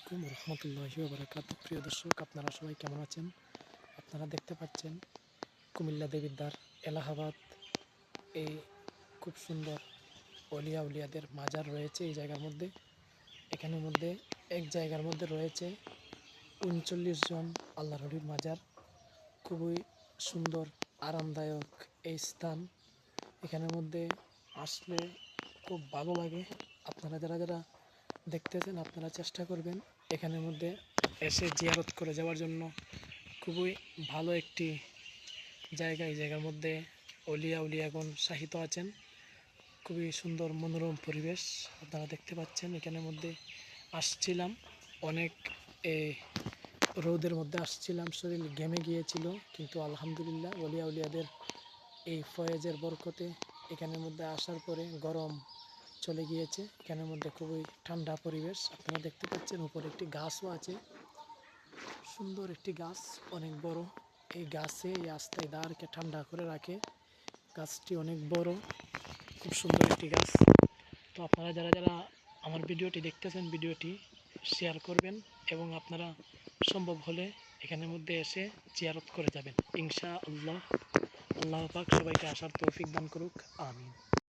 আলাইকুম রহমতুল্লাহি ওয়া বারাকাতুহু। প্রিয় দর্শক, আপনারা সবাই কেমন আছেন? আপনারা দেখতে পাচ্ছেন কুমিল্লা দেবিদ্বার এলাহাবাদ এই খুব সুন্দর অলিয়া উলিয়াদের মাজার রয়েছে এই জায়গার মধ্যে। এখানের মধ্যে এক জায়গার মধ্যে রয়েছে ৩৯ জন আল্লাহর ওলির মাজার। খুবই সুন্দর আরামদায়ক এই স্থান। এখানের মধ্যে আসলে খুব ভালো লাগে। আপনারা যারা যারা দেখতেছেন আপনারা চেষ্টা করবেন এখানের মধ্যে এসে জিয়ারত করে যাওয়ার জন্য। খুবই ভালো একটি জায়গা। এই জায়গার মধ্যে উলিয়াগণ শাহিত আছেন। খুবই সুন্দর মনোরম পরিবেশ আপনারা দেখতে পাচ্ছেন। এখানের মধ্যে আসছিলাম অনেক রোদের মধ্যে আসছিলাম, শরীর ঘেমে গিয়েছিল, কিন্তু আলহামদুলিল্লাহ উলিয়াদের এই ফয়েজের বরকতে এখানের মধ্যে আসার পরে গরম চলে গিয়েছে। এখানের মধ্যে খুবই ঠান্ডা পরিবেশ আপনারা দেখতে পাচ্ছেন। উপরে একটি গাছও আছে, সুন্দর একটি গাছ, অনেক বড়। এই গাছে এই আস্তায় দাঁড়কে ঠান্ডা করে রাখে। গাছটি অনেক বড়, খুব সুন্দর একটি গাছ। তো আপনারা যারা যারা আমার ভিডিওটি দেখতেছেন ভিডিওটি শেয়ার করবেন এবং আপনারা সম্ভব হলে এখানের মধ্যে এসে জিয়ারত করে যাবেন ইনশাআল্লাহ। আল্লাহ পাক সবাইকে আসার তৌফিক দান করুক, আমিন।